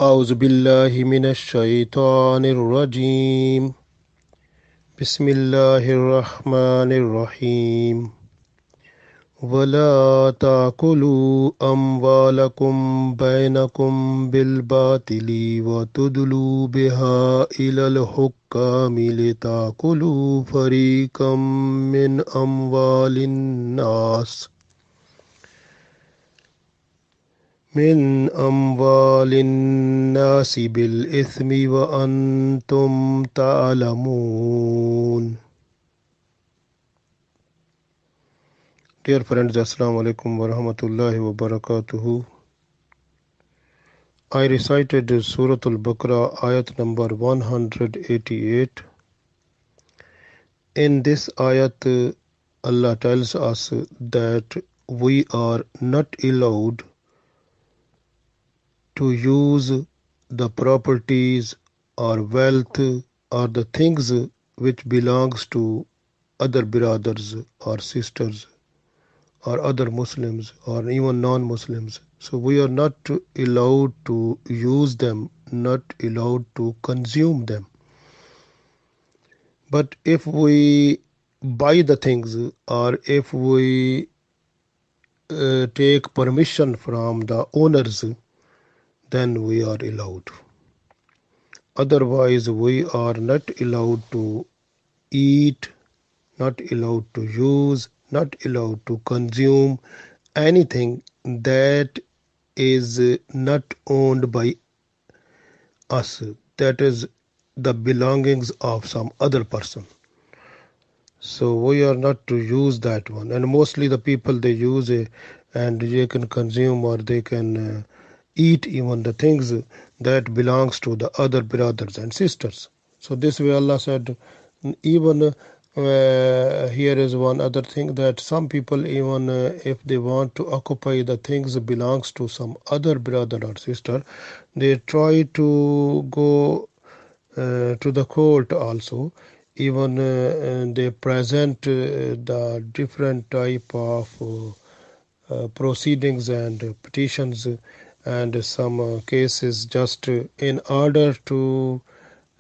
أعوذ بالله من الشيطان الرجيم بسم الله الرحمن الرحيم ولا تأكلوا أموالكم بينكم بالباطل وتدلوا بها إلى الحكام لتأكلوا فريقا من أموال الناس بالإثم وأنتم تعلمون. Dear friends, Assalamu alaikum wa rahmatullahi wa barakatuhu. I recited Surah Baqarah Ayat number 188. In this ayat, Allah tells us that we are not allowed to use the properties or wealth or the things which belongs to other brothers or sisters or other Muslims or even non-Muslims. So we are not allowed to use them, not allowed to consume them. But if we buy the things or if we take permission from the owners, then we are allowed. Otherwise, we are not allowed to eat, not allowed to use, not allowed to consume anything that is not owned by us, that is the belongings of some other person. So we are not to use that one, and mostly the people they use it and they can consume or they can eat even the things that belongs to the other brothers and sisters. So this way Allah said, even here is one other thing, that some people even if they want to occupy the things belongs to some other brother or sister, they try to go to the court also. Even they present the different type of proceedings and petitions and some cases just in order to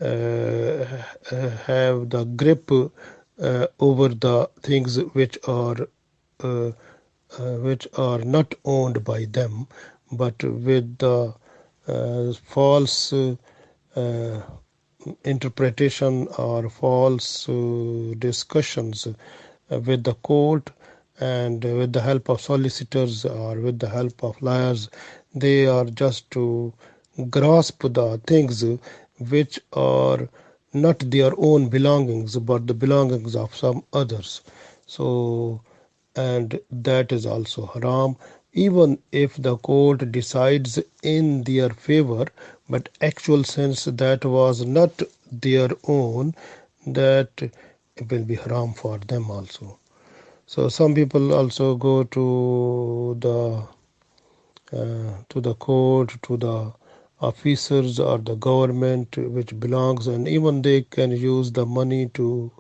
have the grip over the things uh, which are not owned by them, but with the false interpretation or false discussions with the court, and with the help of solicitors or with the help of lawyers, they are just to grasp the things which are not their own belongings but the belongings of some others. So, and that is also haram, even if the court decides in their favor, but actual sense that was not their own, that it will be haram for them also. So some people also go to the court, to the officers or the government which belongs, and even they can use the money to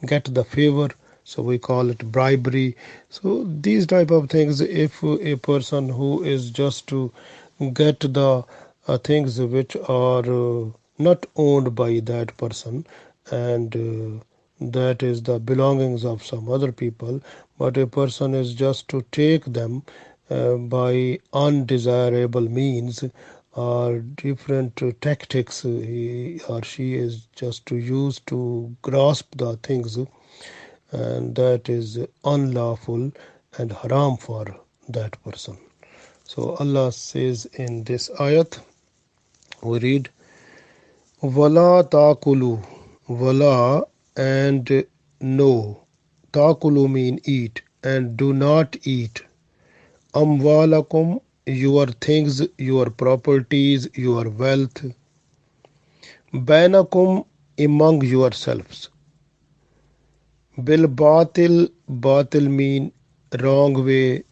get the favor. So we call it bribery. So these type of things, if a person who is just to get the things which are not owned by that person, and that is the belongings of some other people, but a person is just to take them by undesirable means or different tactics he or she is just to use to grasp the things, and that is unlawful and haram for that person. So Allah says in this ayat, we read, Wala takulu, wala and no. Takulu mean eat, and do not eat. Amwalakum, your things, your properties, your wealth. Bainakum, among yourselves. Bil batil, batil mean wrong way,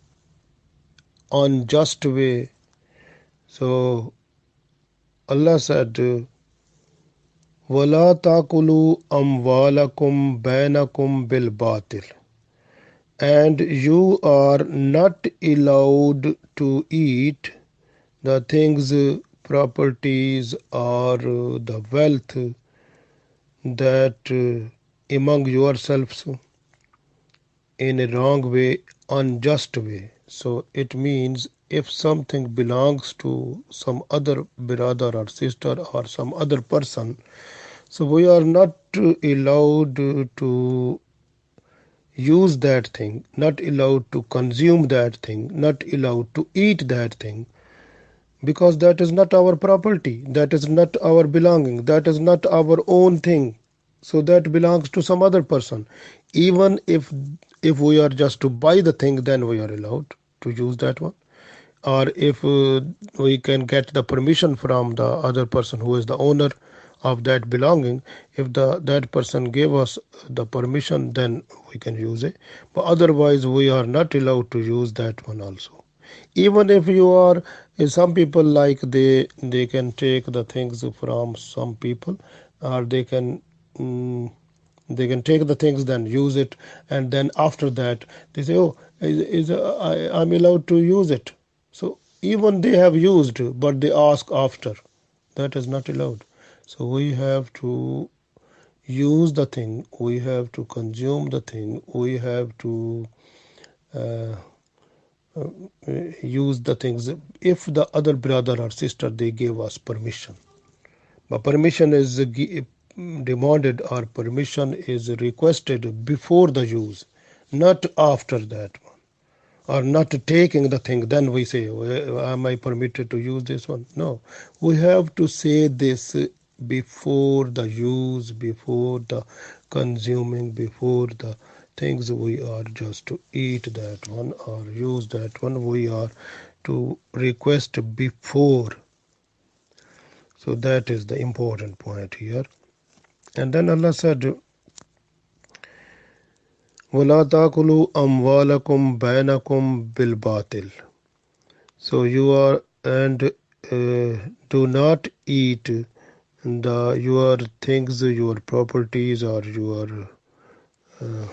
unjust way. So Allah said, Wala takulu amwalakum bainakum bil batil. And you are not allowed to eat the things properties or the wealth that among yourselves in a wrong way, unjust way. So it means if something belongs to some other brother or sister or some other person, so we are not allowed to use that thing, not allowed to consume that thing, not allowed to eat that thing, because that is not our property, that is not our belonging, that is not our own thing. So that belongs to some other person. Even if we are just to buy the thing, then we are allowed to use that one. Or if we can get the permission from the other person who is the owner of that belonging, if the that person gave us the permission, then we can use it. But otherwise we are not allowed to use that one also. Even if you are some people like they can take the things from some people, or mm, they can take the things then use it, and then after that they say, oh, I'm allowed to use it. So even they have used, but they ask after. That is not allowed. So we have to use the thing, we have to consume the thing, we have to uh, use the things if the other brother or sister they gave us permission. But permission is demanded, or permission is requested before the use, not after that one, or not taking the thing. Then we say, "Well, am I permitted to use this one?" No, we have to say this before the use, before the consuming, before the things we are just to eat that one or use that one. We are to request before. So that is the important point here. And then Allah said, وَلَا تَأْكُلُوا أَمْوَالَكُمْ بَيْنَكُمْ بِالْبَاطِلِ. So you are, and do not eat your things, your properties, or your uh,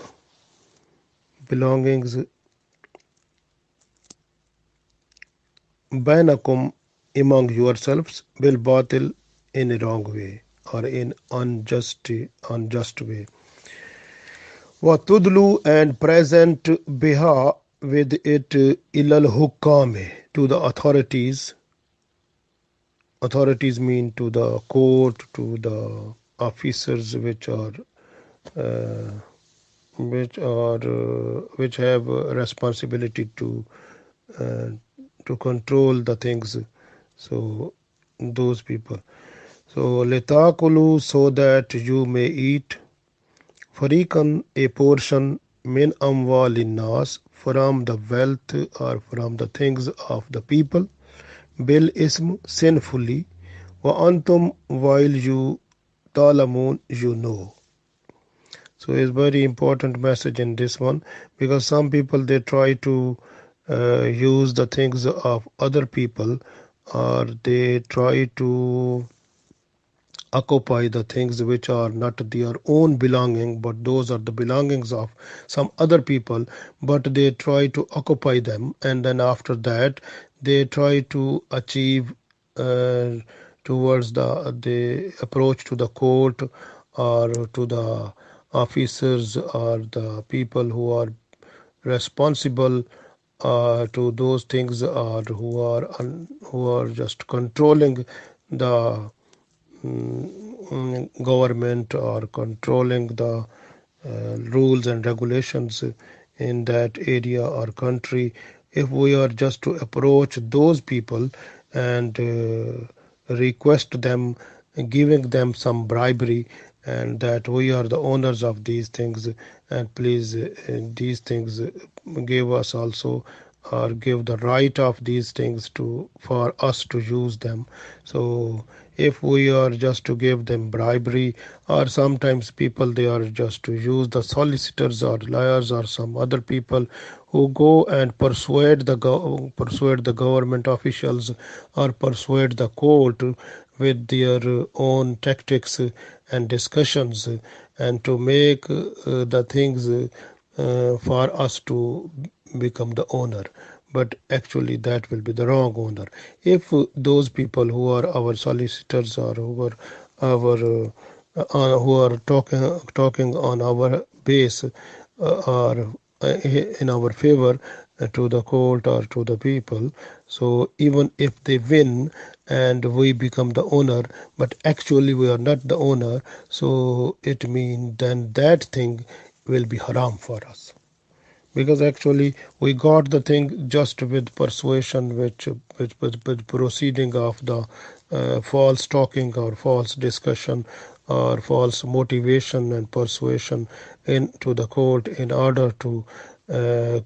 belongings, بَيْنَكُمْ among yourselves, بِالْبَاطِلِ in a wrong way, or in unjust way. وَتُدْلُوا and present biha with it ilal hukame to the authorities. Authorities mean to the court, to the officers uh, which have responsibility uh, to control the things. So those people. So letakulu, so that you may eat. Fariqan, a portion, min amwalin nas, from the wealth or from the things of the people, bil ism, sinfully, wa antum, while you talamun, you know. So it's very important message in this one, because some people they try to use the things of other people, or they try to occupy the things which are not their own belonging, but those are the belongings of some other people, but they try to occupy them, and then after that they try to achieve uh, towards the approach to the court, or to the officers, or the people who are responsible to those things, or who are just controlling the government, or controlling the rules and regulations in that area or country. If we are just to approach those people and request them, giving them some bribery, and that we are the owners of these things, and please these things give us also, or give the right of these things to for us to use them. So if we are just to give them bribery, or sometimes people they are just to use the solicitors or lawyers or some other people who go and persuade the government officials, or persuade the court with their own tactics and discussions, and to make the things for us to become the owner. but actually that will be the wrong owner. If those people who are our solicitors or who are talking on our base are in our favor to the court or to the people, so even if they win and we become the owner, but actually we are not the owner, so it means then that thing will be haram for us, because actually we got the thing just with persuasion, with proceeding of the false talking or false discussion or false motivation and persuasion into the court in order to uh,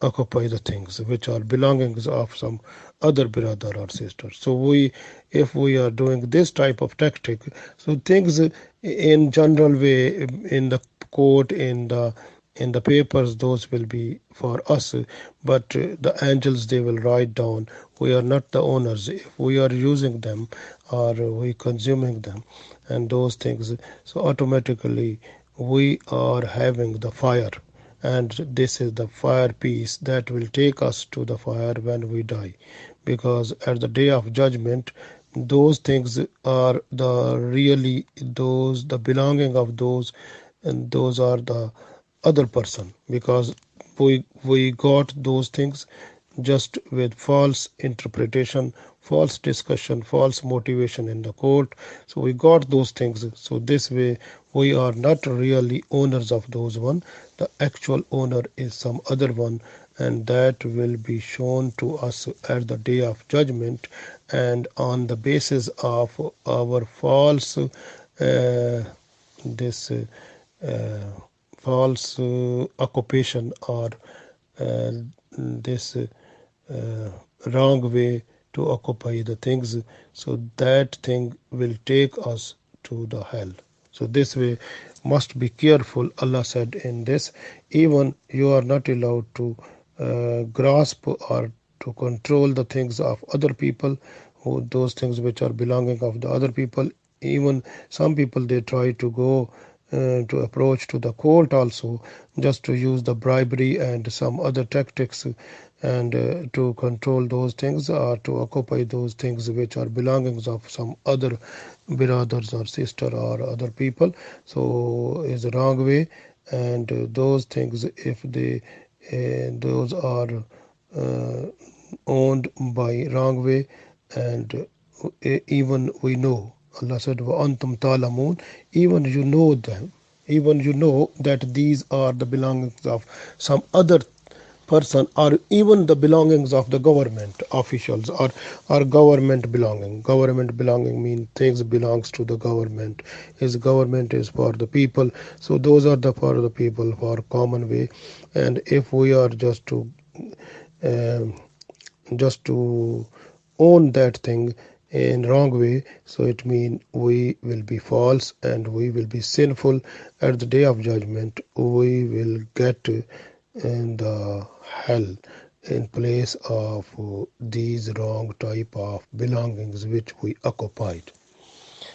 occupy the things which are belongings of some other brother or sister. So we, if we are doing this type of tactic, so things in general way in the court, in the papers, those will be for us, but the angels, they will write down we are not the owners if we are using them or we consuming them and those things, so automatically we are having the fire, and this is the fire piece that will take us to the fire when we die, because at the day of judgment those things are the really those the belonging of those, and those are the other person, because we got those things just with false interpretation, false discussion, false motivation in the court. So we got those things. So this way we are not really owners of those one. The actual owner is some other one, and that will be shown to us at the day of judgment. And on the basis of our false this false occupation or uh, this wrong way to occupy the things, so that thing will take us to the hell. So this way must be careful. Allah said in this, even you are not allowed to grasp or to control the things of other people, who those things which are belonging of the other people. Even some people, they try to go to approach to the court also, just to use the bribery and some other tactics, and to control those things or to occupy those things which are belongings of some other brothers or sister or other people. So is a wrong way, and those things, if they those are uh, owned by wrong way, and even we know, Allah said wa antum talamun, even you know them, even you know that these are the belongings of some other person, or even the belongings of the government officials, or government belonging mean things belongs to the government, is government is for the people, so those are the for the people for common way. And if we are um, just to own that thing in wrong way, so it means we will be false and we will be sinful. At the day of judgment we will get in the hell in place of these wrong type of belongings which we occupied.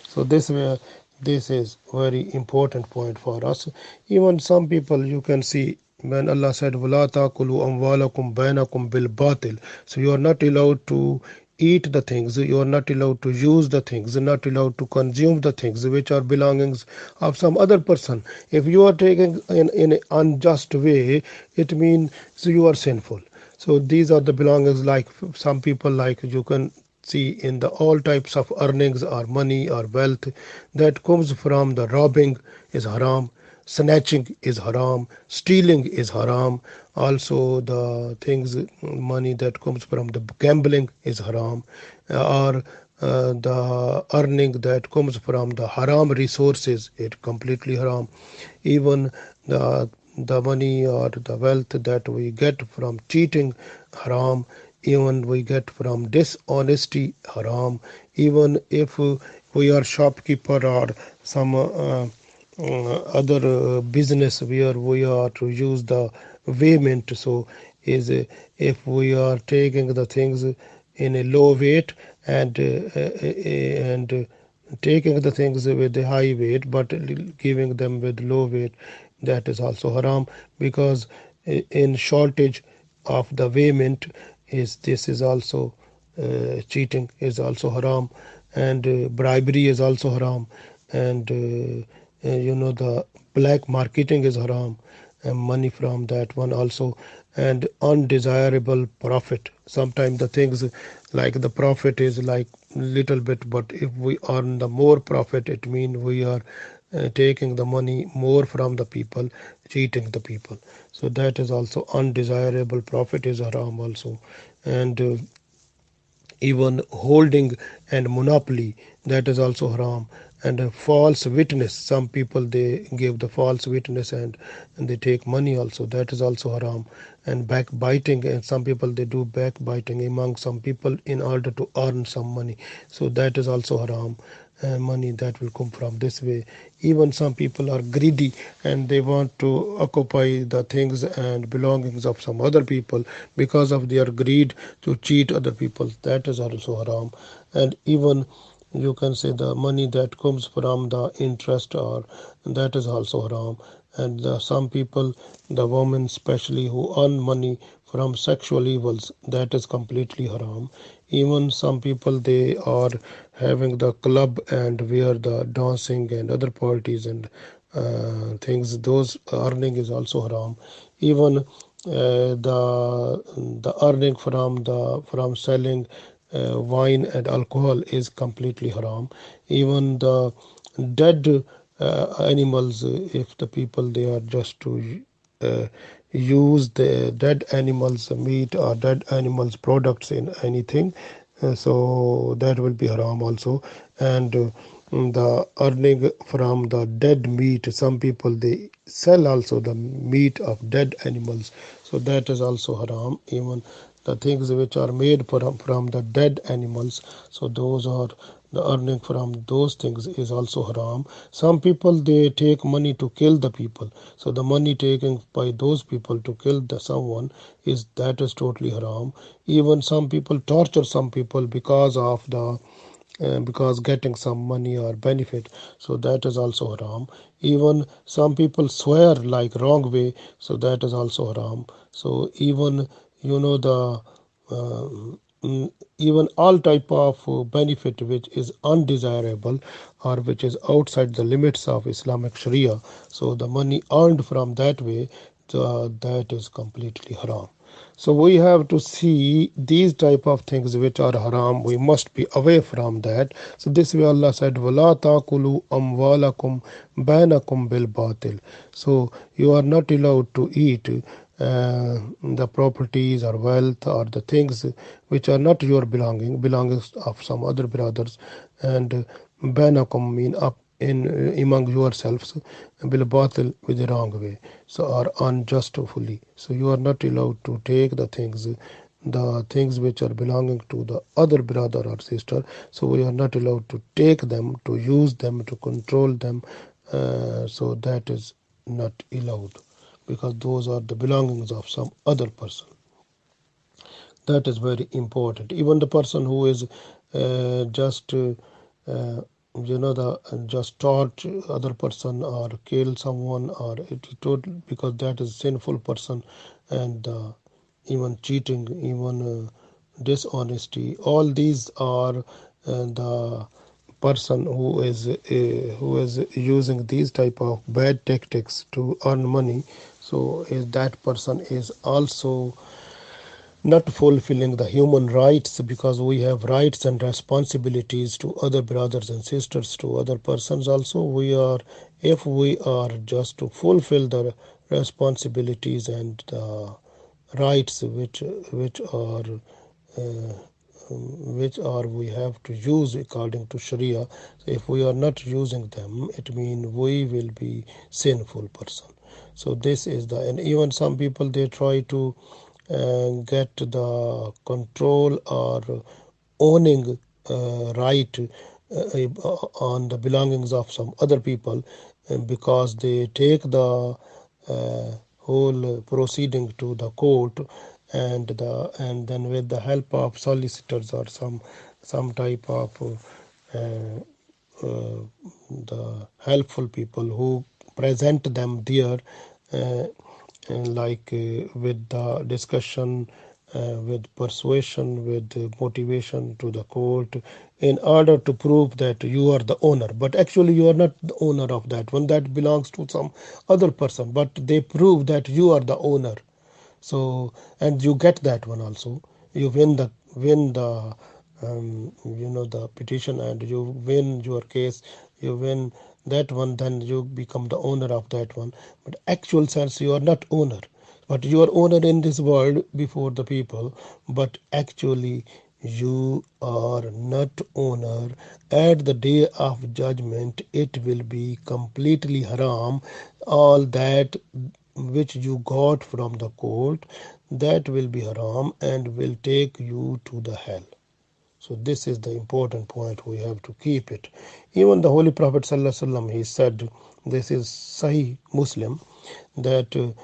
So this is very important point for us. Even some people, you can see when Allah said وَلَا تَأْكُلُوا أَمْوَالَكُمْ بَيْنَكُمْ بِالْبَاطِلِ, so you are not allowed to eat the things, you are not allowed to use the things, not allowed to consume the things which are belongings of some other person. If you are taking in an unjust way, it means so you are sinful. So these are the belongings, like some people, like you can see in the all types of earnings or money or wealth that comes from the robbing is haram, snatching is haram, stealing is haram, also the things money that comes from the gambling is haram, or the earning that comes from the haram resources, it completely haram. Even the money or the wealth that we get from cheating, haram. Even we get from dishonesty, haram. Even if we are shopkeeper or some other business where we are to use the payment, so is if we are taking the things in a low weight, and taking the things with a high weight but giving them with low weight, that is also haram, because in shortage of the payment is this is also cheating is also haram, and bribery is also haram, and the black marketing is haram, and money from that one also, and undesirable profit. Sometimes the things like the profit is like little bit, but if we earn the more profit, it means we are taking the money more from the people, cheating the people. So that is also undesirable profit is haram also, and even holding and monopoly, that is also haram, and a false witness, some people they give the false witness, and they take money also, that is also haram, and backbiting, and some people they do backbiting among some people in order to earn some money, so that is also haram, and money that will come from this way. Even some people are greedy and they want to occupy the things and belongings of some other people because of their greed to cheat other people. That is also haram. And even you can say the money that comes from the interest, or that is also haram. And some people, the women especially, who earn money from sexual evils, that is completely haram. Even some people they are having the club and where the dancing and other parties and things, those earning is also haram. Even the earning from selling wine and alcohol is completely haram. Even the dead animals, if the people they are just to uh, use the dead animals meat or dead animals products in anything, so that will be haram also. And the earning from the dead meat, some people they sell also the meat of dead animals, so that is also haram. Even the things which are made from the dead animals, so those are the earning from those things is also haram. Some people they take money to kill the people, so the money taken by those people to kill the someone is that is totally haram. Even some people torture some people because of the because getting some money or benefit, so that is also haram. Even some people swear like wrong way, so that is also haram. So even the uh, even all type of benefit which is undesirable or which is outside the limits of Islamic Sharia, so the money earned from that way, that is completely haram. So we have to see these type of things which are haram. We must be away from that. So this way Allah said, "Wala taqulu amwalakum bainakum bil batil." So you are not allowed to eat the properties or wealth or the things which are not your belongings of some other brothers, and bainakum mean up in among yourselves, bil batil, with the wrong way, so or unjustly. So you are not allowed to take the things which are belonging to the other brother or sister, so we are not allowed to take them, to use them, to control them, so that is not allowed, because those are the belongings of some other person. That is very important. Even the person who is just uh, the just taught other person or kill someone or it total, because that is sinful person, and even cheating, even dishonesty, all these are the person who is using these type of bad tactics to earn money, so that person is also not fulfilling the human rights, because we have rights and responsibilities to other brothers and sisters, to other persons also. We are, if we are just to fulfill the responsibilities and the rights uh, which are we have to use according to Sharia. So if we are not using them, it means we will be sinful person. So this is the, and even some people they try to get the control or owning right on the belongings of some other people, because they take the whole proceeding to the court, and then with the help of solicitors or some type of uh, the helpful people who present them there, uh, with the discussion, with persuasion, with motivation to the court, in order to prove that you are the owner. But actually, you are not the owner of that one. That belongs to some other person. But they prove that you are the owner. So, and you get that one also. You win the the petition, and you win your case. You win that one, then you become the owner of that one. But actual sense, you are not owner. But you are owner in this world before the people. But actually, you are not owner. At the day of judgment, it will be completely haram. All that which you got from the court, that will be haram and will take you to the hell. So this is the important point, we have to keep it. Even the Holy Prophet ﷺ, he said, this is Sahih Muslim, that the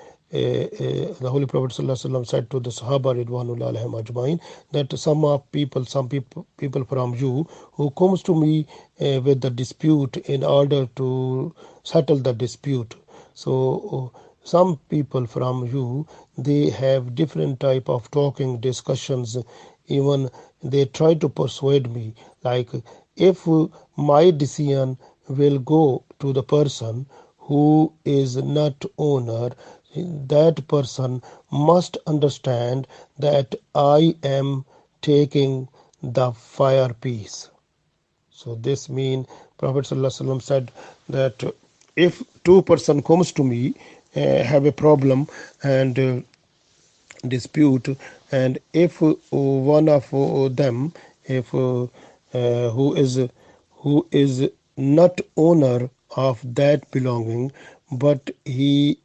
Holy Prophet ﷺ said to the Sahaba Ridwanullah alayhim ajmain, that some people from you who comes to me with the dispute in order to settle the dispute. So some people from you, they have different type of talking discussions. Even they try to persuade me, like, if my decision will go to the person who is not owner, that person must understand that I am taking the fire piece. So this mean Prophet ﷺ said that if two-person comes to me, have a problem and dispute, and if one of them, if who is not owner of that belonging, but he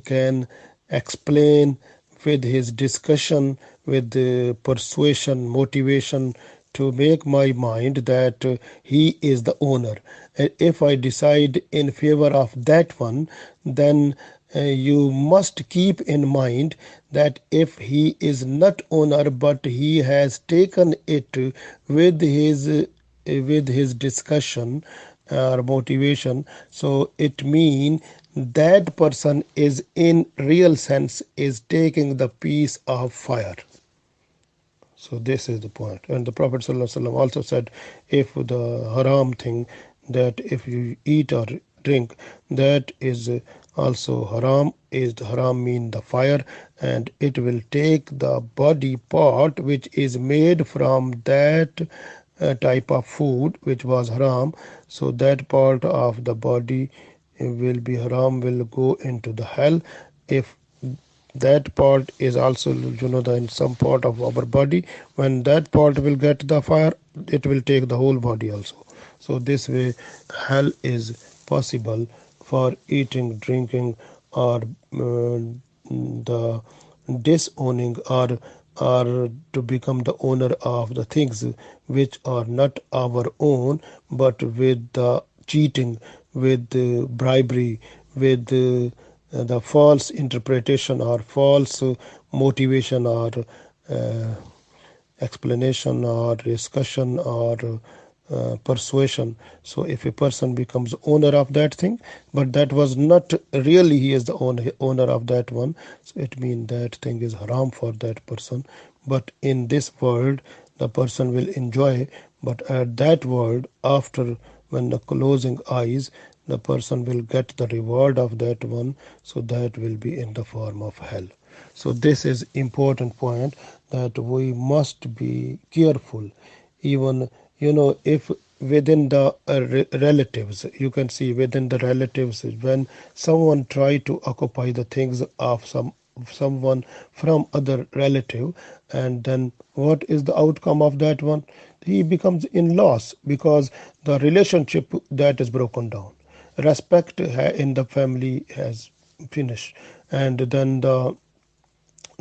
can explain with his discussion, with the persuasion, motivation, to make my mind that he is the owner. And if I decide in favor of that one, then you must keep in mind that if he is not owner but he has taken it with his discussion or motivation, so it mean that person is in real sense is taking the piece of fire. So this is the point. And the Prophet ﷺ also said, if the haram thing, that if you eat or drink, that is also haram. Is the haram mean the fire, and it will take the body part which is made from that type of food which was haram. So that part of the body will be haram, will go into the hell. If that part is also, in some part of our body, when that part will get the fire, it will take the whole body also. So this way hell is possible for eating, drinking, or the disowning, or to become the owner of the things which are not our own, but with the cheating, with the bribery, with the false interpretation or false motivation, or uh, explanation, or discussion, or persuasion. So if a person becomes owner of that thing, but that was not really he is the owner of that one, so it means that thing is haram for that person. But in this world the person will enjoy, but at that world, after, when the closing eyes, the person will get the reward of that one. So that will be in the form of hell. So this is important point, that we must be careful. Even, if within the relatives, you can see within the relatives, when someone try to occupy the things of someone from other relative, and then what is the outcome of that one? He becomes in loss, because the relationship that is broken down, respect in the family has finished, and then the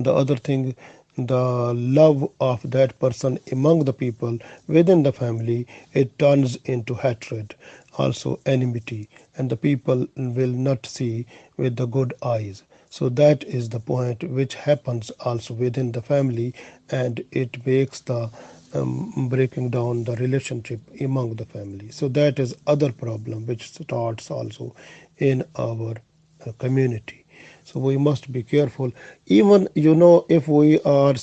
other thing, the love of that person among the people within the family, it turns into hatred, also enmity, and the people will not see with the good eyes. So that is the point which happens also within the family, and it makes the breaking down the relationship among the family. So that is other problem which starts also in our community. So we must be careful. Even if we are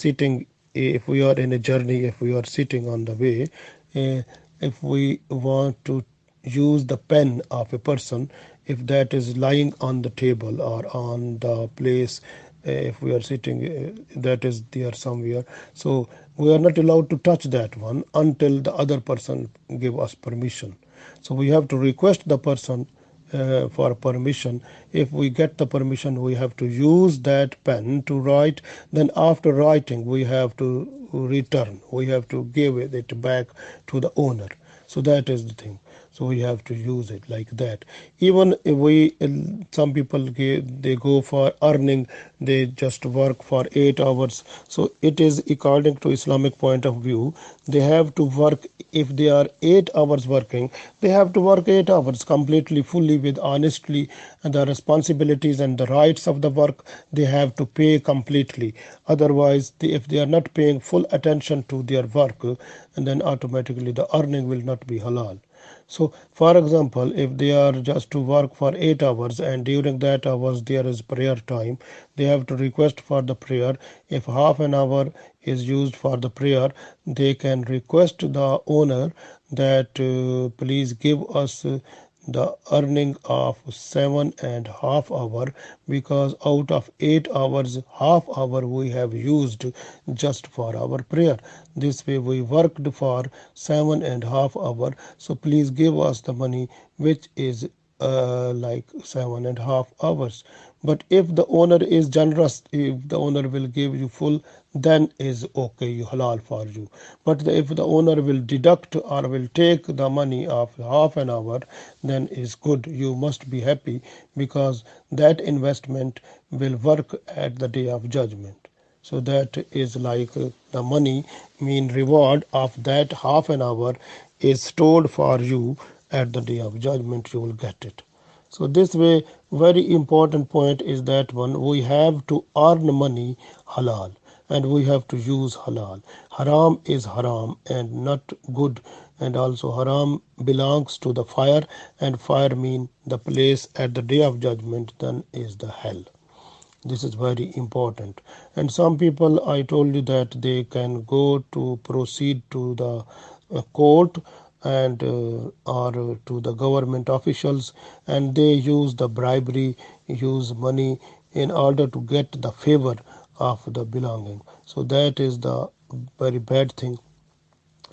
in a journey, if we are sitting on the way, uh, if we want to use the pen of a person, if that is lying on the table or on the place, if we are sitting, that is there somewhere, so we are not allowed to touch that one until the other person give us permission. So we have to request the person for permission. If we get the permission, we have to use that pen to write. Then after writing, we have to return. We have to give it back to the owner. So that is the thing. So we have to use it like that. Even if some people they go for earning, they just work for 8 hours. So it is according to Islamic point of view, they have to work. If they are 8 hours working, they have to work 8 hours completely, fully, with honestly, and the responsibilities and the rights of the work they have to pay completely. Otherwise, if they are not paying full attention to their work, and then automatically the earning will not be halal. So, for example, if they are just to work for 8 hours and during that hours there is prayer time, they have to request for the prayer. If half an hour is used for the prayer, they can request the owner that please give us the earning of 7.5 hours, because out of 8 hours, half hour we have used just for our prayer. This way we worked for 7.5 hours. So please give us the money which is like 7.5 hours. But if the owner is generous, if the owner will give you full, then is okay, you halal for you. But if the owner will deduct or will take the money of half an hour, then is good. You must be happy, because that investment will work at the day of judgment. So that is like the money mean reward of that half an hour is stored for you at the day of judgment. You will get it. So this way, very important point is that one, we have to earn money halal, and we have to use halal. Haram is haram and not good, and also haram belongs to the fire, and fire mean the place at the day of judgment, then is the hell. This is very important. And some people, I told you that they can go to proceed to the court and or to the government officials, and they use the bribery, use money in order to get the favor of the belonging. So that is the very bad thing.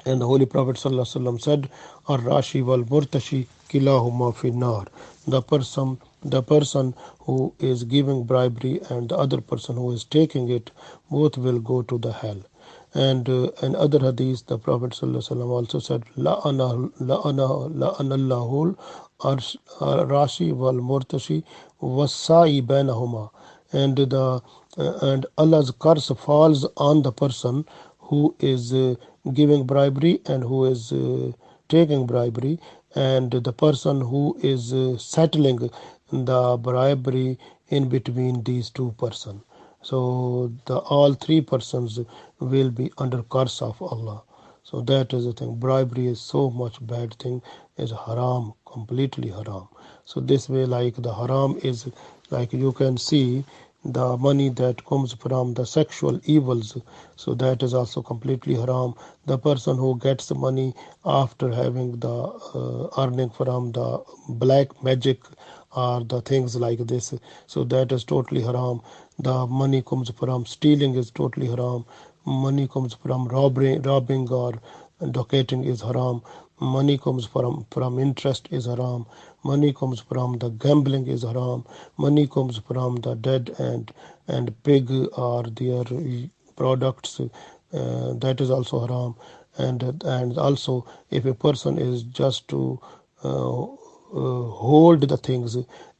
And the Holy Prophet ﷺ said, Ar-Rashi wal Murtashi kilahuma finnar. The person who is giving bribery and the other person who is taking it, both will go to the hell. And in other hadith, the Prophet ﷺ also said, La'anallahul Rashi wal Murtashi wasai bainahuma. And Allah's curse falls on the person who is giving bribery and who is taking bribery, and the person who is settling the bribery in between these two persons. So the all three persons will be under curse of Allah. So that is the thing. Bribery is so much bad thing, is haram, completely haram. So this way, like the haram is, like you can see, the money that comes from the sexual evils, so that is also completely haram. The person who gets the money after having the earning from the black magic or the things like this, so that is totally haram. The money comes from stealing is totally haram. Money comes from robbing or docketing is haram. Money comes from interest is haram. Money comes from the gambling is haram. Money comes from the dead and pig or their products, that is also haram. And also, if a person is just to hold the things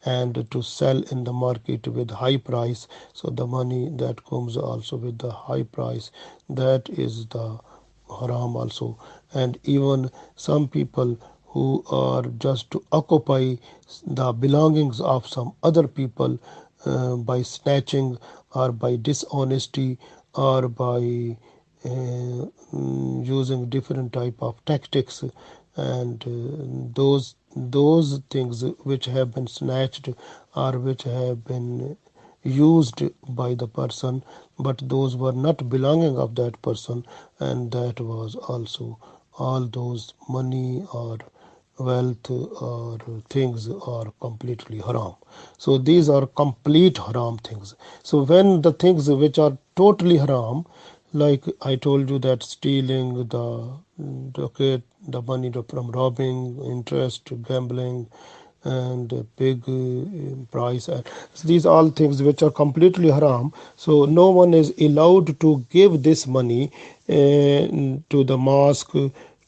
and to sell in the market with high price, so the money that comes also with the high price, that is the haram also. And even some people who are just to occupy the belongings of some other people by snatching or by dishonesty or by using different type of tactics, and those things which have been snatched or which have been used by the person, but those were not belonging of that person, and that was also all those money or wealth or things are completely haram. So these are complete haram things. So when the things which are totally haram, like I told you, that stealing, okay, the money from robbing, interest, gambling, and big price. So these all things which are completely haram. So no one is allowed to give this money to the mosque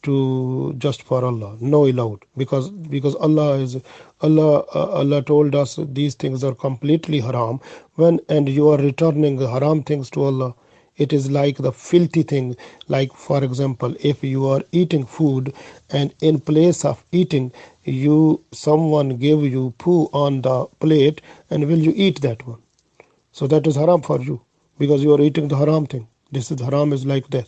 to just for Allah. No allowed, because Allah told us these things are completely haram. When and you are returning haram things to Allah, it is like the filthy thing. Like for example, if you are eating food and in place of eating, you someone give you poo on the plate, and will you eat that one? So that is haram for you, because you are eating the haram thing. This is haram is like this.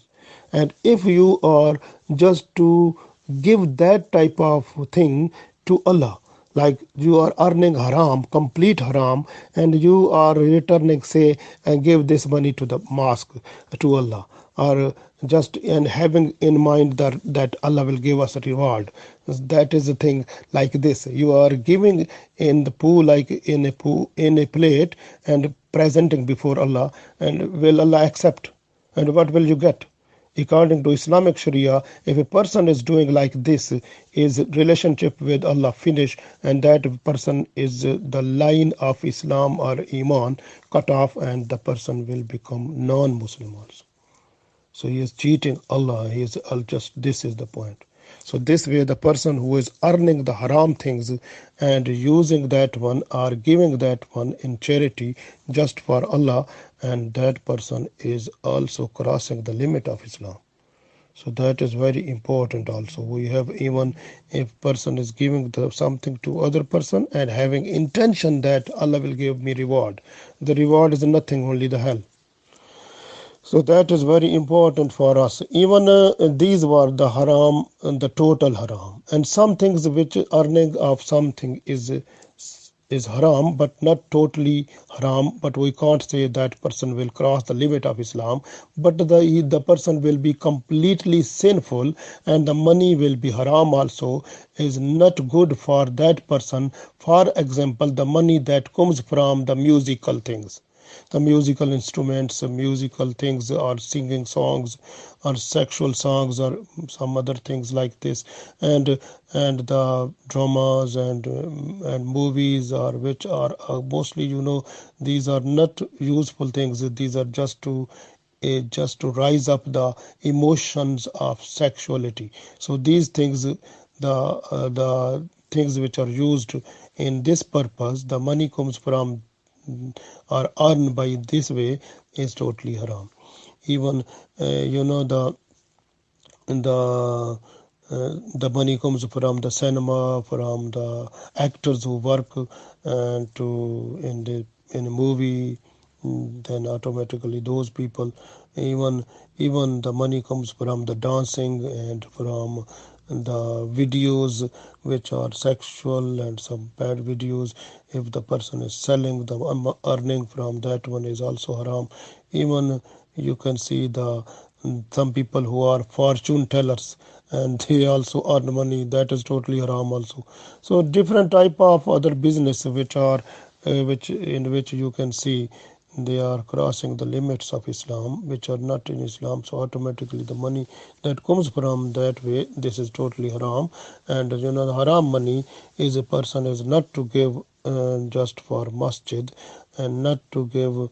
And if you are just to give that type of thing to Allah, like you are earning haram, complete haram, and you are returning, say, and give this money to the mosque, to Allah, or just and having in mind that Allah will give us a reward. That is the thing. Like this, you are giving in the pool, like in a pool, in a plate, and presenting before Allah, and will Allah accept? And what will you get? According to Islamic Sharia, if a person is doing like this, his relationship with Allah finish, and that person is the line of Islam or Iman cut off, and the person will become non-Muslim also. So he is cheating Allah. He is just, this is the point. So this way, the person who is earning the haram things and using that one or giving that one in charity just for Allah, and that person is also crossing the limit of Islam. So that is very important also. We have, even if person is giving something to other person and having intention that Allah will give me reward, the reward is nothing, only the hell. So that is very important for us. Even these were the haram, the total haram, and some things which earning of something is haram, but not totally haram. But we can't say that person will cross the limit of Islam. But the person will be completely sinful, and the money will be haram also. Is not good for that person. For example, the money that comes from the musical things, the musical instruments, the musical things, or singing songs, or sexual songs, or some other things like this, and the dramas and movies, or which are mostly, these are not useful things. These are just to rise up the emotions of sexuality. So these things, the things which are used in this purpose, the money comes from or earned by this way, is totally haram. Even the the money comes from the cinema, from the actors who work to in a movie, then automatically those people, even the money comes from the dancing and from the videos which are sexual and some bad videos. If the person is selling, the earning from that one is also haram. Even you can see some people who are fortune tellers, and they also earn money, that is totally haram also. So different type of other business which are which you can see, they are crossing the limits of Islam, which are not in Islam. So automatically the money that comes from that way, this is totally haram. And the haram money is, a person is not to give just for masjid, and not to give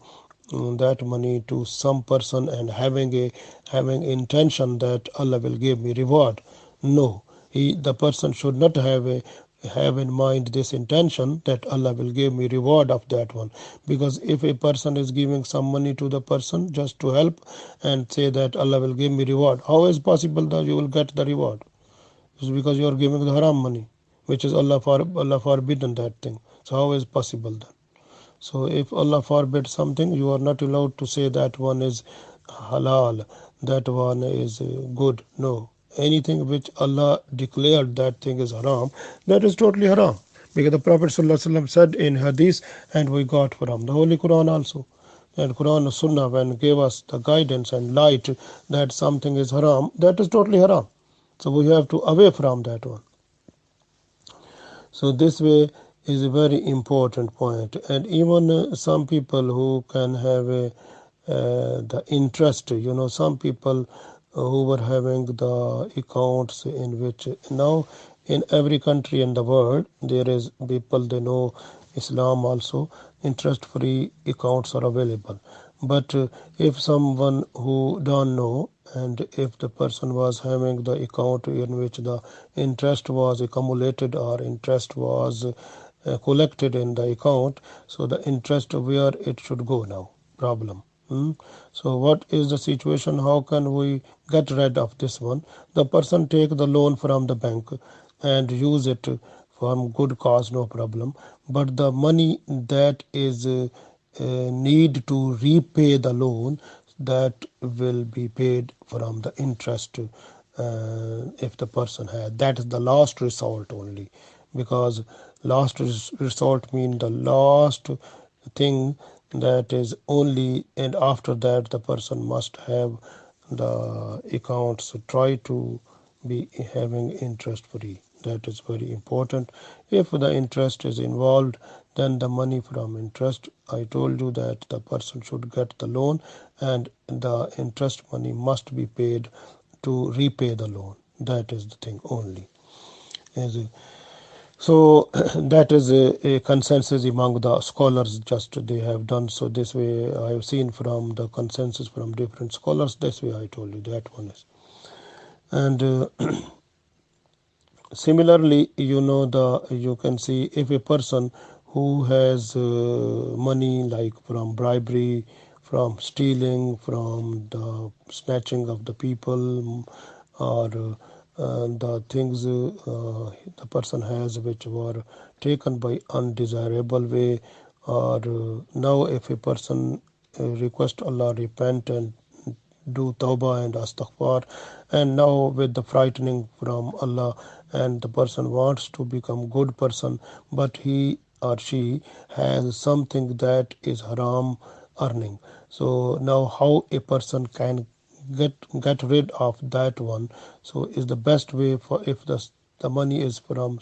that money to some person and having intention that Allah will give me reward. No, the person should not have in mind this intention that Allah will give me reward of that one. Because if a person is giving some money to the person just to help and say that Allah will give me reward, how is possible that you will get the reward? It's because you are giving the haram money, which is Allah forbidden that thing. So how is possible then? So if Allah forbids something, you are not allowed to say that one is halal, that one is good. No. Anything which Allah declared that thing is haram, that is totally haram. Because the Prophet ﷺ said in Hadith, and we got from the Holy Quran also. And Quran and Sunnah, when gave us the guidance and light that something is haram, that is totally haram. So we have to away from that one. So this way is a very important point. And even some people who can have the interest, some people who were having the accounts in which now in every country in the world there is people, they know Islam also, interest free accounts are available. But if someone who don't know, and if the person was having the account in which the interest was accumulated or interest was collected in the account, so the interest where it should go now, problem. So what is the situation? How can we get rid of this one? The person take the loan from the bank and use it from good cause, no problem. But the money that is need to repay the loan, that will be paid from the interest if the person had. That is the last resort only, because last resort mean the last thing, that is only, and after that the person must have the accounts try to be having interest free. That is very important. If the interest is involved, then the money from interest, I told you that the person should get the loan and the interest money must be paid to repay the loan. That is the thing only. So that is a consensus among the scholars, just they have done. So this way I have seen from the consensus from different scholars, this way I told you that one is. And similarly, you can see if a person who has money like from bribery, from stealing, from the snatching of the people, or the things the person has which were taken by undesirable way, or now if a person request Allah, repent and do tawbah and astaghfar, and now with the frightening from Allah, and the person wants to become good person, but he or she has something that is haram earning. So now how a person can get rid of that one? So is the best way, for if the money is from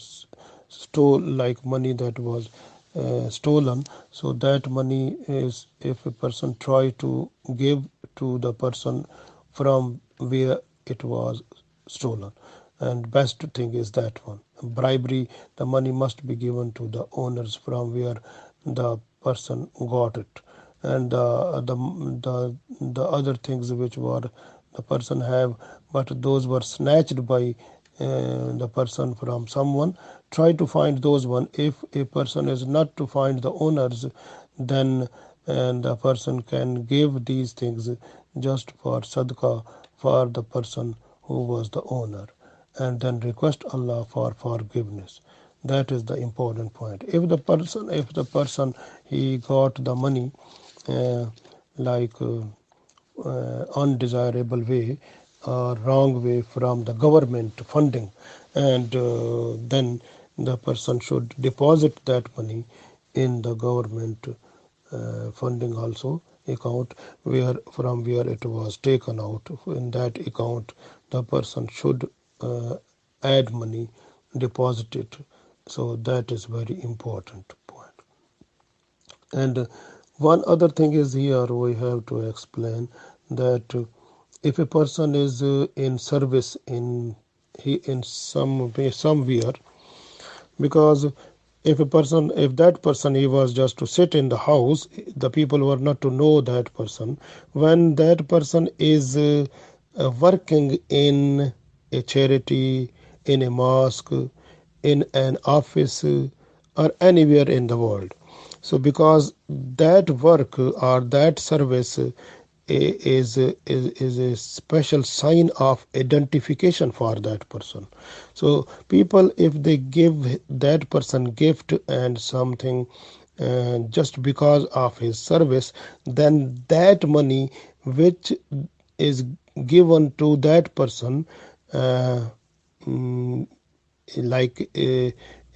stole, like money that was stolen, so that money is, if a person try to give to the person from where it was stolen, and best thing is that one. Bribery, the money must be given to the owners from where the person got it. And the other things which were the person have, but those were snatched by the person from someone, try to find those one. If a person is not to find the owners, then and the person can give these things just for sadaqah for the person who was the owner, and then request Allah for forgiveness. That is the important point. If the person he got the money uh, like undesirable way or wrong way from the government funding, and then the person should deposit that money in the government funding also account, where from where it was taken out. In that account the person should add money, deposit it. So that is very important point. And one other thing is here we have to explain that if a person is in service in some way somewhere, because if that person he was just to sit in the house, the people were not to know that person. When that person is working in a charity, in a mosque, in an office, or anywhere in the world, so because that work or that service is a special sign of identification for that person. So people, if they give that person gift and something just because of his service, then that money which is given to that person, uh, mm, like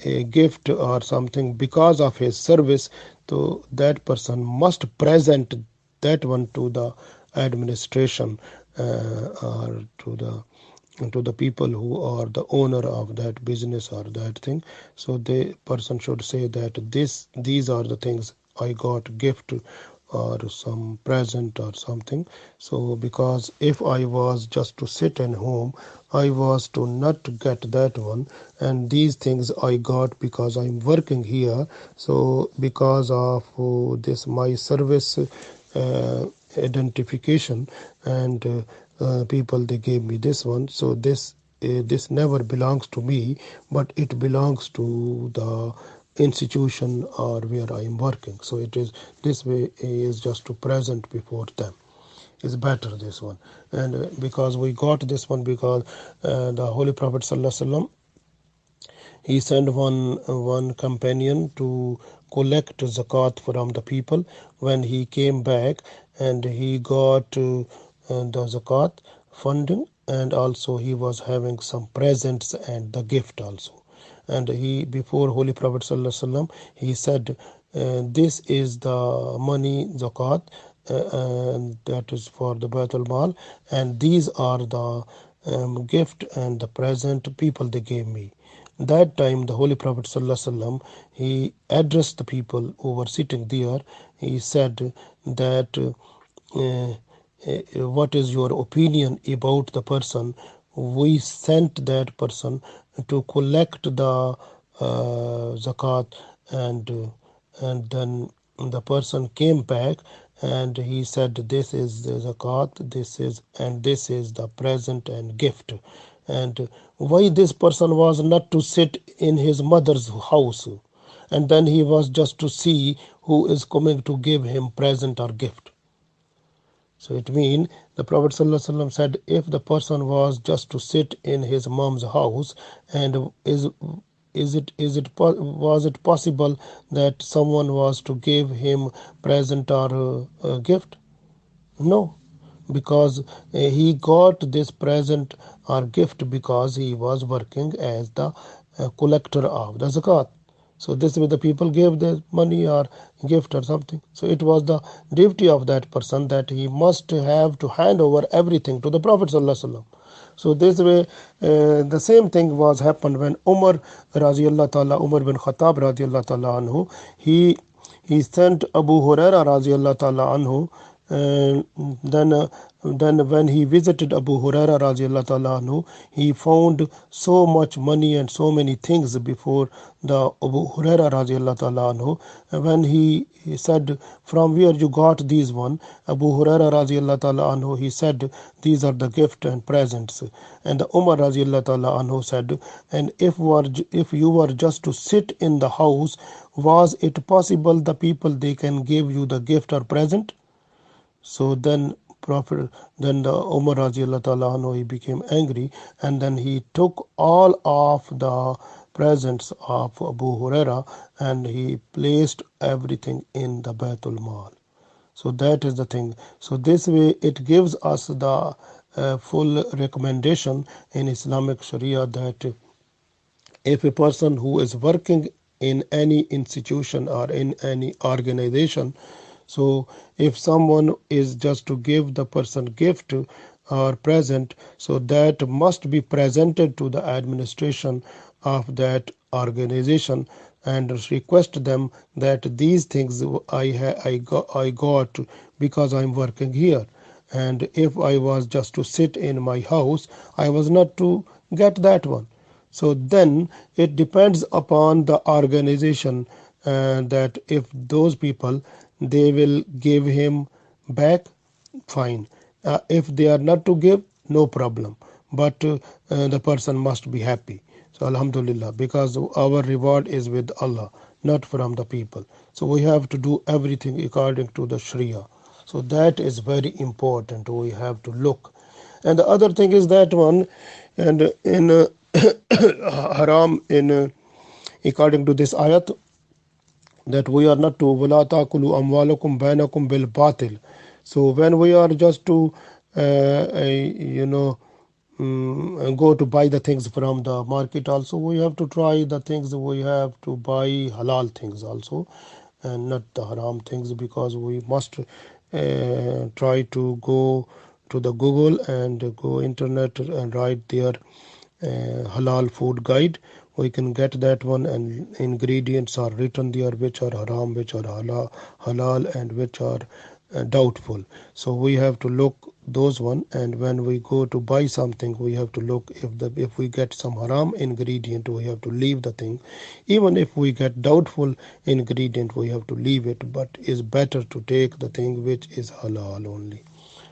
a gift or something because of his service, so that person must present that one to the administration, or to the people who are the owner of that business or that thing. So the person should say that these are the things I got gift or some present or something. So because if I was just to sit at home, I was to not get that one, and these things I got because I'm working here. So because of this my service identification, and people they gave me this one. So this never belongs to me, but it belongs to the institution or where I am working. So it is this way is just to present before them is better this one. And because we got this one because the Holy Prophet Sallallahu Alaihi Wasallam, he sent one companion to collect zakat from the people. When he came back, and he got the zakat funding, and also he was having some presents and the gift also. And he before Holy Prophet Sallallahu Alaihi Wasallam, he said, this is the money zakat, and that is for the Baitul Mal, and these are the gift and the present people they gave me. That time the Holy Prophet ﷺ, he addressed the people who were sitting there. He said that what is your opinion about the person we sent that person to collect the zakat, and then the person came back, and he said this is the zakat, this is the present and gift. And why this person was not to sit in his mother's house, and then he was just to see who is coming to give him present or gift. So it means the Prophet ﷺ said, if the person was just to sit in his mom's house, and was it possible that someone was to give him present or gift? No, because he got this present or gift because he was working as the collector of the zakat. So this way the people gave the money or gift or something. So it was the duty of that person that he must have to hand over everything to the Prophet Sallallahu Alaihi Wasallam. So this way, the same thing was happened when Umar Radiallahu Ta'ala, Umar bin Khattab Radiallahu Ta'ala anhu, he sent Abu Huraira Radiallahu Ta'ala anhu, and then when he visited Abu Huraira radiallahu ta'ala anhu, he found so much money and so many things before the Abu Huraira radiallahu ta'ala anhu. And when he said, from where you got these one, Abu Huraira radiallahu ta'ala anhu, he said, these are the gift and presents. And the Umar radiallahu ta'ala anhu said, and if you were just to sit in the house, was it possible the people they can give you the gift or present? So then the Umar radiallahu ta'ala anhu, he became angry, and then he took all of the presents of Abu Huraira, and he placed everything in the Baitul Mal. So that is the thing. So this way it gives us the full recommendation in Islamic Sharia that if a person who is working in any institution or in any organization, so if someone is just to give the person gift or present, so that must be presented to the administration of that organization, and request them that these things I got because I'm working here. And if I was just to sit in my house, I was not to get that one. So then it depends upon the organization, that if those people they will give him back, fine. If they are not to give, no problem. But the person must be happy. So Alhamdulillah, because our reward is with Allah, not from the people. So we have to do everything according to the Sharia. So that is very important. We have to look. And the other thing is that one, and in haram, in according to this ayat, that we are not to wala taqulu amwalakum bainakum bil batil. So when we are just to you know go to buy the things from the market also, we have to try the things, we have to buy halal things also and not the haram things, because we must try to go to the Google and go internet and write their halal food guide. We can get that one, and ingredients are written there which are haram, which are halal and which are doubtful. So we have to look those one, and when we go to buy something, we have to look if we get some haram ingredient, we have to leave the thing. Even if we get doubtful ingredient, we have to leave it, but it's better to take the thing which is halal only,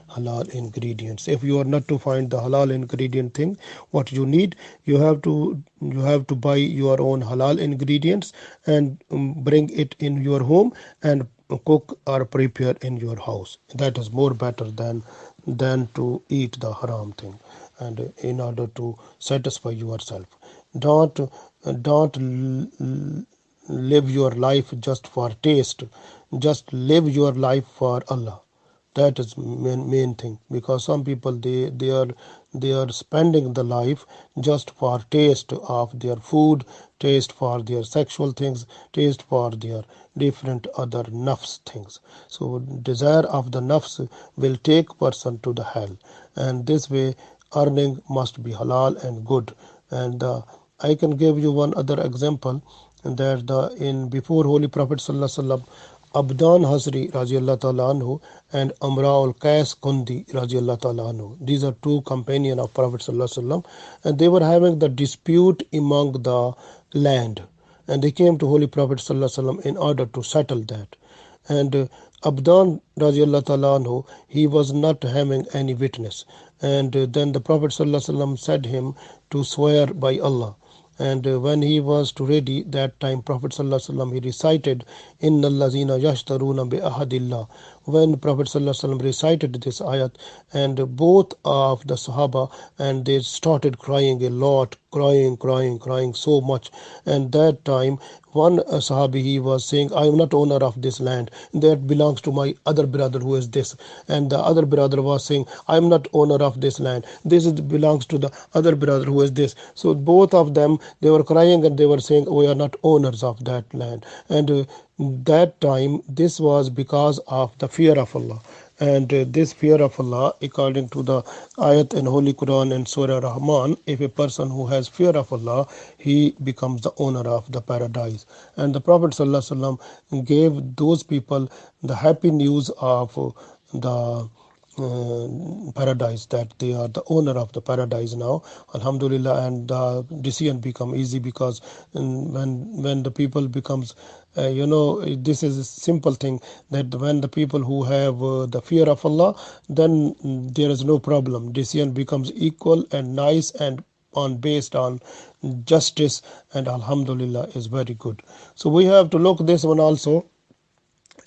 halal ingredients. If you are not to find the halal ingredient thing what you need, you have to buy your own halal ingredients and bring it in your home and cook or prepare in your house. That is more better than to eat the haram thing, and in order to satisfy yourself. Don't live your life just for taste. Just live your life for Allah. That is main thing, because some people they are spending the life just for taste of their food, taste for their sexual things, taste for their different other nafs things. So desire of the nafs will take person to the hell, and this way earning must be halal and good. And I can give you one other example, that in before Holy Prophet Sallallahu Alaihi Wasallam, Abdan Hasri radiallahu ta'ala anhu and Amraul Qais Kundi radiallahu ta'ala anhu. These are two companions of Prophet Sallallahu Alaihi Wasallam, and they were having the dispute among the land, and they came to Holy Prophet Sallallahu Alaihi Wasallam in order to settle that. And Abdan radiallahu ta'ala anhu, he was not having any witness, and then the Prophet Sallallahu Alaihi Wasallam said him to swear by Allah. And when he was to ready, that time Prophet Sallallahu Alaihi Wasallam, he recited Inna allazina yashtaruna bi ahadillah. When Prophet Sallallahu Alaihi Wasallam recited this ayat, and both of the Sahaba, and they started crying a lot, crying so much. And that time one Sahabi, he was saying, I am not owner of this land, that belongs to my other brother who is this. And the other brother was saying, I am not owner of this land, belongs to the other brother who is this. So both of them, they were crying and they were saying, we are not owners of that land. And that time this was because of the fear of Allah. And this fear of Allah, according to the ayat in Holy Quran and Surah Rahman, if a person who has fear of Allah, he becomes the owner of the paradise. And the Prophet ﷺ gave those people the happy news of the paradise, that they are the owner of the paradise now, alhamdulillah. And the decision become easy, because when the people becomes this is a simple thing, that when the people who have the fear of Allah, then there is no problem. Decision becomes equal and nice and based on justice, and alhamdulillah is very good. So we have to look this one also.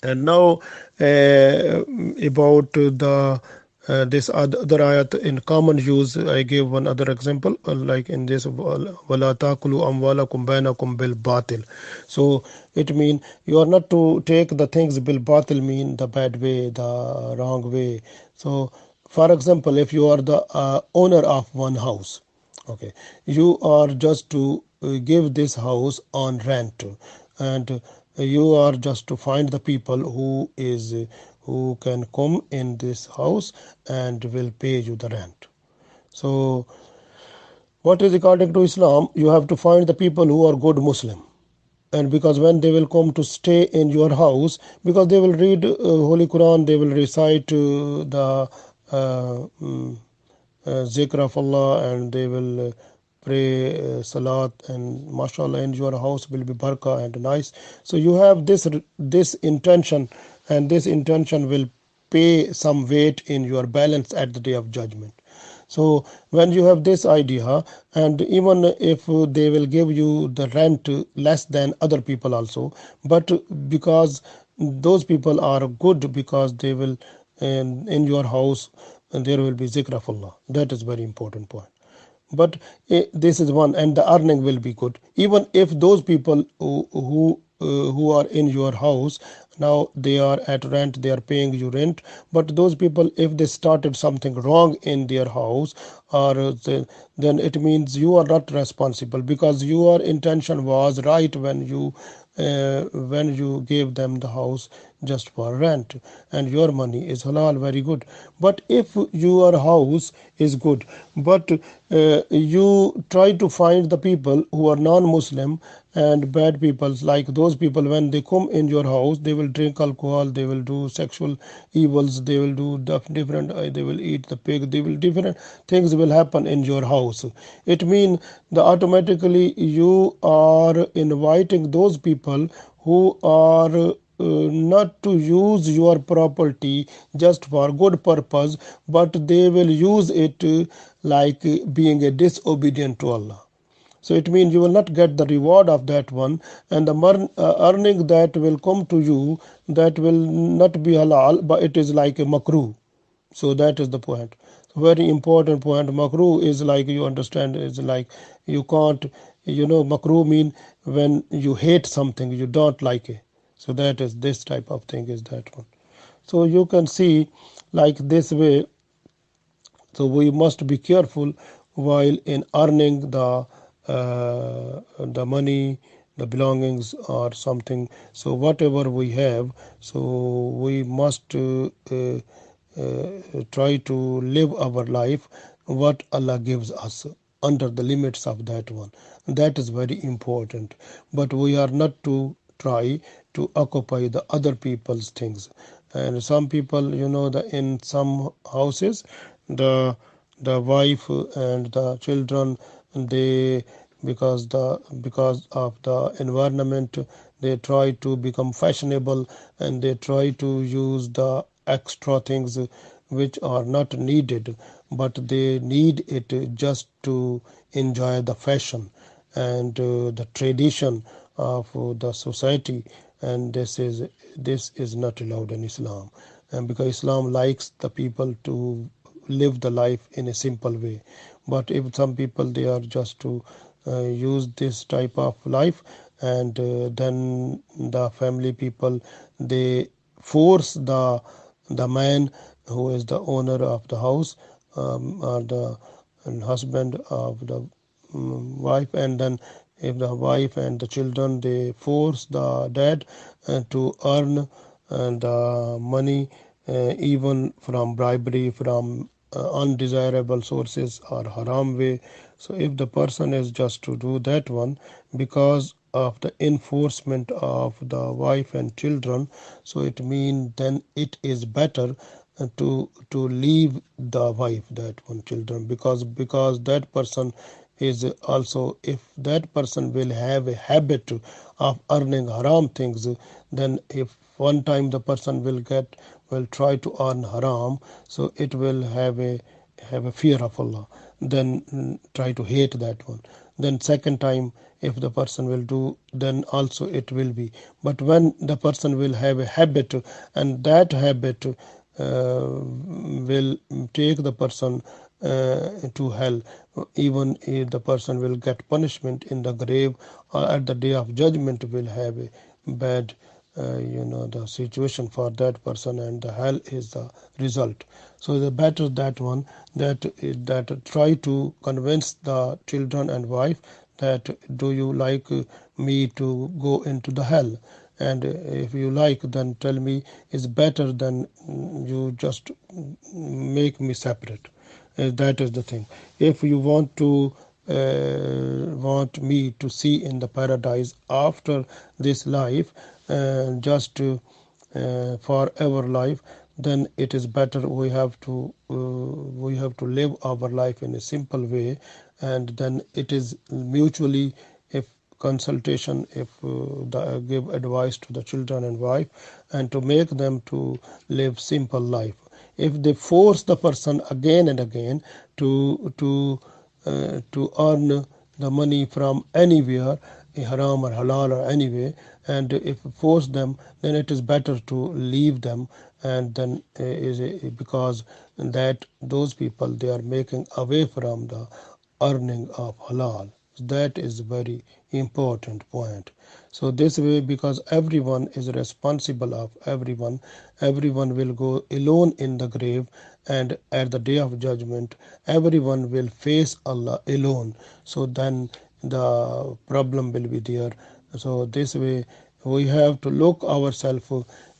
And now about the this other ayat in common use, I gave one other example, like in this wala taqulu amwalakum bainakum bil batil. So it mean you are not to take the things bil batil, mean the bad way, the wrong way. So for example, if you are the owner of one house, okay, you are just to give this house on rent, and you are just to find the people who can come in this house and will pay you the rent. So what is according to Islam, you have to find the people who are good Muslim. And because when they will come to stay in your house, because they will read Holy Quran, they will recite the zikr of Allah, and they will pray salat, and mashallah in your house will be barakah and nice. So you have this intention, and this intention will pay some weight in your balance at the day of judgment. So when you have this idea, and even if they will give you the rent less than other people also, but because those people are good, because they will in your house, and there will be zikr of Allah. That is very important point. But this is one, and the earning will be good. Even if those people who are in your house, Now they are at rent, they are paying you rent. But those people, if they started something wrong in their house, or then it means you are not responsible, because your intention was right when you gave them the house just for rent, and your money is halal, very good. But if your house is good, but you try to find the people who are non-Muslim and bad people, like those people, when they come in your house, they will drink alcohol, they will do sexual evils, they will do different, they will eat the pig, they will different things will happen in your house. It means the automatically you are inviting those people who are not to use your property just for good purpose, but they will use it like being a disobedient to Allah. So it means you will not get the reward of that one, and the earning that will come to you, that will not be halal, but it is like a makruh. So that is the point. Very important point. Makruh is like, you understand, is like you can't, makruh mean when you hate something, you don't like it. So that is this type of thing is that one. So you can see like this way. So we must be careful while in earning the money, the belongings or something. So whatever we have, so we must try to live our life what Allah gives us under the limits of that one. That is very important. But we are not to try to occupy the other people's things. And some people, the in some houses, the the wife and the children, they, because of the environment, they try to become fashionable, and they try to use the extra things which are not needed, but they need it just to enjoy the fashion and the tradition of the society. And this is not allowed in Islam, and because Islam likes the people to live the life in a simple way. But if some people, they are just to use this type of life, and then the family people, they force the man who is the owner of the house, or the husband of the wife, and then if the wife and the children, they force the dad to earn the money, even from bribery, from undesirable sources or haram way. So if the person is just to do that one because of the enforcement of the wife and children, so it means then it is better to leave the wife, that one, children, because that person is also, if that person will have a habit of earning haram things, then if one time the person will try to earn haram, so it will have a fear of Allah, then try to hate that one. Then second time, if the person will do, then also it will be. But when the person will have a habit, and that habit will take the person to hell, even if the person will get punishment in the grave, or at the day of judgment will have a bad the situation for that person, and the hell is the result. So the better that one, that try to convince the children and wife that, do you like me to go into the hell, and if you like, then tell me, is better than you just make me separate. That is the thing. If you want me to see in the paradise after this life, just for our life, then it is better we have to live our life in a simple way, and then it is mutually, if consultation, if give advice to the children and wife, and to make them to live simple life. If they force the person again and again to earn the money from anywhere, haram or halal or anyway, and if force them, then it is better to leave them. And then because that those people, they are making away from the earning of halal. That is very important point. So this way, because everyone is responsible of everyone, everyone will go alone in the grave, and at the day of judgment everyone will face Allah alone. So then the problem will be there. So this way we have to look ourselves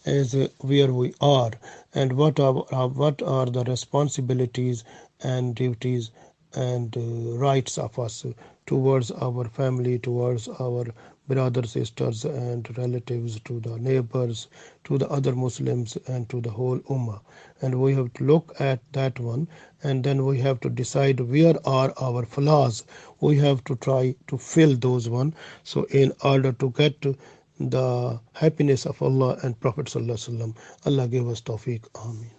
as where we are, and what are the responsibilities and duties and rights of us towards our family, towards our brothers, sisters, and relatives, to the neighbors, to the other Muslims, and to the whole Ummah. And we have to look at that one, and then we have to decide where are our flaws. We have to try to fill those one. So, in order to get the happiness of Allah and Prophet Sallallahu Alaihi Wasallam, Allah give us tawfiq. Amin.